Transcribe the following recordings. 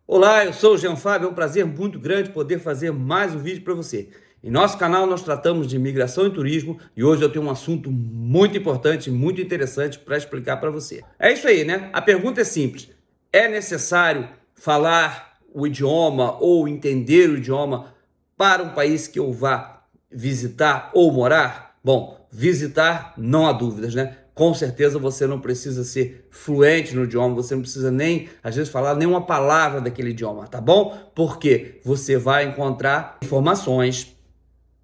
Olá, eu sou o Jean Fábio, é um prazer muito grande poder fazer mais um vídeo para você. Em nosso canal nós tratamos de imigração e turismo e hoje eu tenho um assunto muito importante, muito interessante para explicar para você. É isso aí, né? A pergunta é simples. É necessário falar o idioma ou entender o idioma para um país que eu vá visitar ou morar? Bom, visitar não há dúvidas, né? Com certeza você não precisa ser fluente no idioma, você não precisa nem, às vezes, falar nenhuma palavra daquele idioma, tá bom? Porque você vai encontrar informações,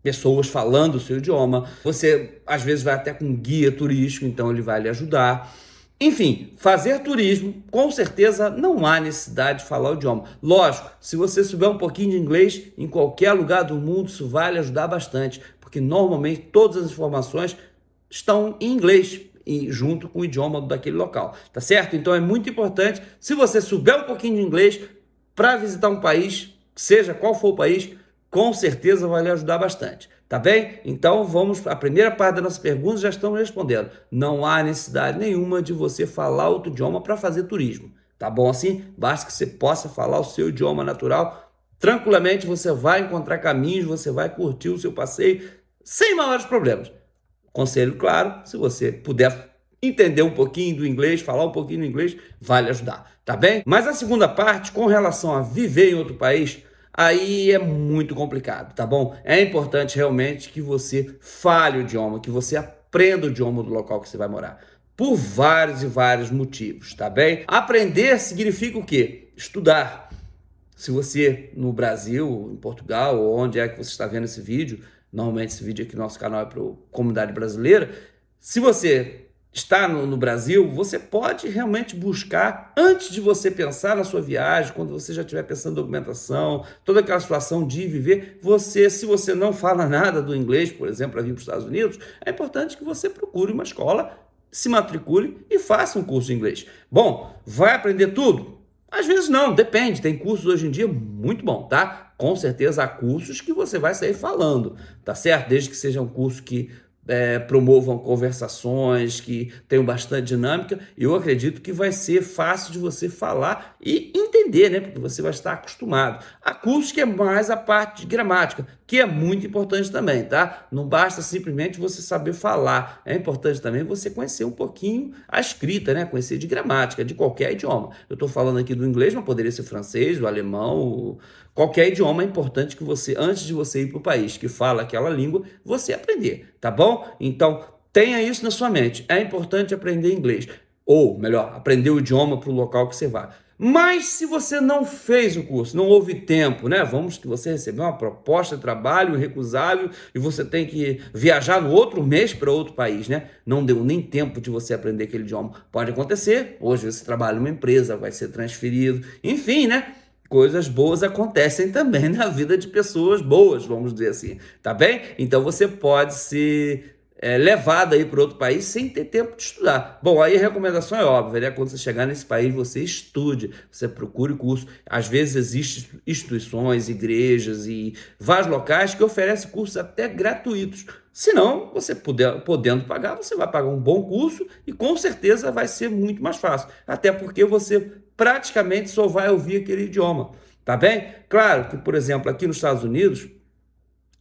pessoas falando o seu idioma, você às vezes vai até com um guia turístico, então ele vai lhe ajudar. Enfim, fazer turismo, com certeza não há necessidade de falar o idioma. Lógico, se você souber um pouquinho de inglês, em qualquer lugar do mundo, isso vai lhe ajudar bastante, porque normalmente todas as informações estão em inglês e junto com o idioma daquele local, tá certo? Então é muito importante, se você souber um pouquinho de inglês, para visitar um país, seja qual for o país, com certeza vai lhe ajudar bastante, tá bem? Então vamos, a primeira parte da nossa pergunta já estamos respondendo. Não há necessidade nenhuma de você falar outro idioma para fazer turismo, tá bom assim? Basta que você possa falar o seu idioma natural, tranquilamente você vai encontrar caminhos, você vai curtir o seu passeio sem maiores problemas. Conselho, claro, se você puder entender um pouquinho do inglês, falar um pouquinho do inglês, vai lhe ajudar, tá bem? Mas a segunda parte, com relação a viver em outro país, aí é muito complicado, tá bom? É importante realmente que você fale o idioma, que você aprenda o idioma do local que você vai morar, por vários e vários motivos, tá bem? Aprender significa o quê? Estudar. Se você no Brasil, em Portugal, ou onde é que você está vendo esse vídeo, normalmente esse vídeo aqui no nosso canal é para a comunidade brasileira, se você está no Brasil, você pode realmente buscar, antes de você pensar na sua viagem, quando você já estiver pensando em documentação, toda aquela situação de viver, você, se você não fala nada do inglês, por exemplo, para vir para os Estados Unidos, é importante que você procure uma escola, se matricule e faça um curso de inglês. Bom, vai aprender tudo? Às vezes não, depende, tem cursos hoje em dia muito bom, tá? Com certeza há cursos que você vai sair falando, tá certo? Desde que seja um curso que promovam conversações, que tenham bastante dinâmica, eu acredito que vai ser fácil de você falar e entender, né? Porque você vai estar acostumado. Há cursos que é mais a parte de gramática, que é muito importante também, tá? Não basta simplesmente você saber falar, é importante também você conhecer um pouquinho a escrita, né? Conhecer de gramática, de qualquer idioma. Eu estou falando aqui do inglês, mas poderia ser francês, o alemão, qualquer idioma é importante que você, antes de você ir para o país que fala aquela língua, você aprender, tá bom? Então, tenha isso na sua mente. É importante aprender inglês. Ou, melhor, aprender o idioma para o local que você vai. Mas se você não fez o curso, não houve tempo, né? Vamos que você recebeu uma proposta de trabalho irrecusável e você tem que viajar no outro mês para outro país, né? Não deu nem tempo de você aprender aquele idioma. Pode acontecer. Hoje você trabalha numa empresa, vai ser transferido. Enfim, né? Coisas boas acontecem também na vida de pessoas boas, vamos dizer assim, tá bem? Então você pode ser levado aí para outro país sem ter tempo de estudar. Bom, aí a recomendação é óbvia, né? Quando você chegar nesse país, você estude, você procure curso. Às vezes existem instituições, igrejas e vários locais que oferecem cursos até gratuitos. Se não, você podendo pagar, você vai pagar um bom curso e com certeza vai ser muito mais fácil. Até porque você praticamente só vai ouvir aquele idioma, tá bem? Claro que, por exemplo, aqui nos Estados Unidos,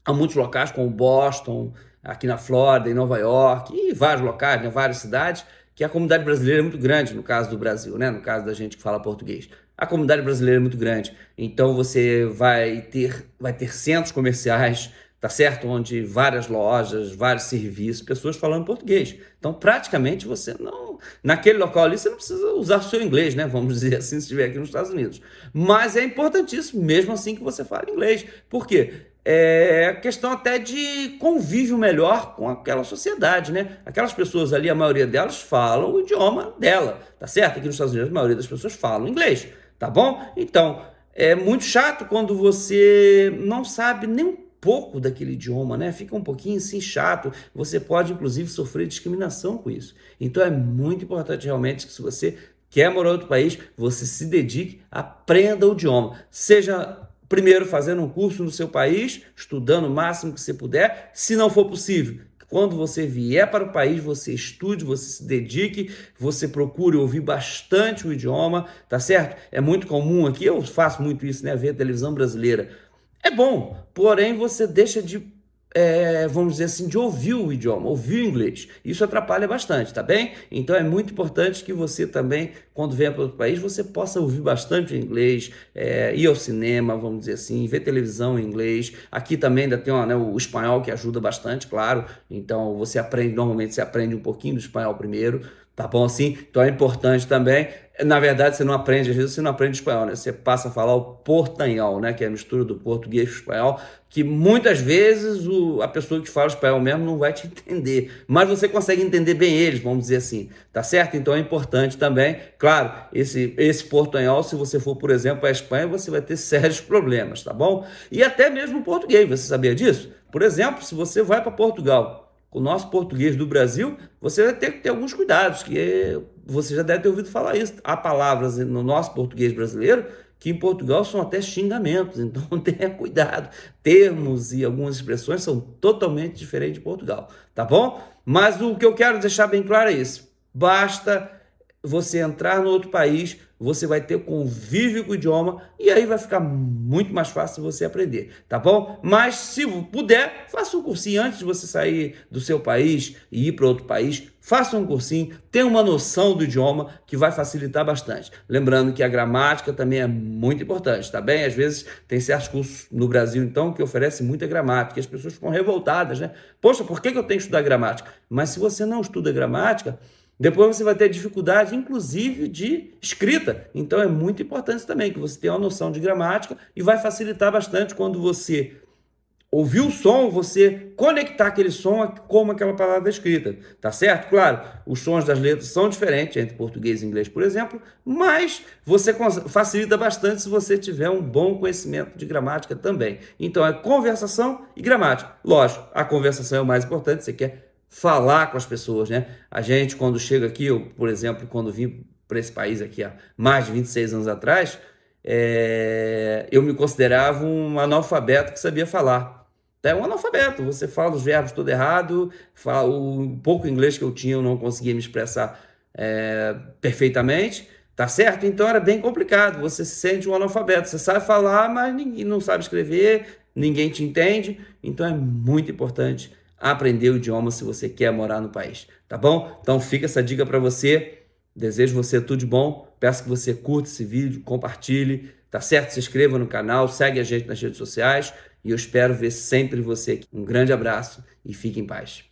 há muitos locais como Boston, aqui na Flórida, em Nova York, e vários locais, né, várias cidades, que a comunidade brasileira é muito grande, no caso do Brasil, né, no caso da gente que fala português. A comunidade brasileira é muito grande, então você vai ter centros comerciais, tá certo? Onde várias lojas, vários serviços, pessoas falando português. Então, praticamente, você não... Naquele local ali, você não precisa usar o seu inglês, né? Vamos dizer assim, se estiver aqui nos Estados Unidos. Mas é importantíssimo, mesmo assim, que você fale inglês. Por quê? É questão até de convívio melhor com aquela sociedade, né? Aquelas pessoas ali, a maioria delas falam o idioma dela, tá certo? Aqui nos Estados Unidos, a maioria das pessoas falam inglês, tá bom? Então, é muito chato quando você não sabe nem um pouco daquele idioma, né? Fica um pouquinho assim chato, você pode inclusive sofrer discriminação com isso. Então é muito importante realmente que se você quer morar em outro país, você se dedique, aprenda o idioma, seja primeiro fazendo um curso no seu país, estudando o máximo que você puder, se não for possível, Quando você vier para o país, você estude, você se dedique, você procure ouvir bastante o idioma, tá certo? É muito comum aqui, eu faço muito isso, né? Ver televisão brasileira. É bom, porém você deixa de, vamos dizer assim, de ouvir o idioma, ouvir o inglês. Isso atrapalha bastante, tá bem? Então é muito importante que você também, quando vier para outro país, você possa ouvir bastante o inglês, ir ao cinema, vamos dizer assim, ver televisão em inglês. Aqui também ainda tem né, o espanhol que ajuda bastante, claro. Então você aprende, normalmente você aprende um pouquinho do espanhol primeiro, tá bom assim? Então é importante também. Na verdade, você não aprende, às vezes você não aprende espanhol, né? Você passa a falar o portanhol, né? Que é a mistura do português com o espanhol, que muitas vezes a pessoa que fala espanhol mesmo não vai te entender, mas você consegue entender bem eles, vamos dizer assim, tá certo? Então é importante também, claro, esse portanhol, se você for, por exemplo, para a Espanha, você vai ter sérios problemas, tá bom? E até mesmo o português, você sabia disso? Por exemplo, se você vai para Portugal, o nosso português do Brasil, você vai ter que ter alguns cuidados, que você já deve ter ouvido falar isso. Há palavras no nosso português brasileiro que em Portugal são até xingamentos, então tenha cuidado. Termos e algumas expressões são totalmente diferentes de Portugal, tá bom? Mas o que eu quero deixar bem claro é isso. Basta você entrar no outro país, você vai ter convívio com o idioma e aí vai ficar muito mais fácil você aprender, tá bom? Mas se puder, faça um cursinho antes de você sair do seu país e ir para outro país, faça um cursinho, tenha uma noção do idioma que vai facilitar bastante. Lembrando que a gramática também é muito importante, tá bem? Às vezes tem certos cursos no Brasil, então, que oferecem muita gramática e as pessoas ficam revoltadas, né? Poxa, por que eu tenho que estudar gramática? Mas se você não estuda gramática, depois você vai ter dificuldade, inclusive, de escrita. Então é muito importante também que você tenha uma noção de gramática e vai facilitar bastante quando você ouvir o som, você conectar aquele som como aquela palavra escrita, tá certo? Claro, os sons das letras são diferentes entre português e inglês, por exemplo, mas você facilita bastante se você tiver um bom conhecimento de gramática também. Então é conversação e gramática. Lógico, a conversação é o mais importante, você quer falar com as pessoas, né? A gente, quando chega aqui, eu, por exemplo, quando vim para esse país aqui há mais de 26 anos atrás, eu me considerava um analfabeto que sabia falar. É um analfabeto, você fala os verbos todo errado, o pouco inglês que eu tinha eu não conseguia me expressar perfeitamente, tá certo? Então era bem complicado, você se sente um analfabeto, você sabe falar, mas ninguém não sabe escrever, ninguém te entende, então é muito importante aprender o idioma se você quer morar no país, tá bom? Então fica essa dica para você, desejo você tudo de bom, peço que você curta esse vídeo, compartilhe, tá certo? Se inscreva no canal, segue a gente nas redes sociais e eu espero ver sempre você aqui. Um grande abraço e fique em paz.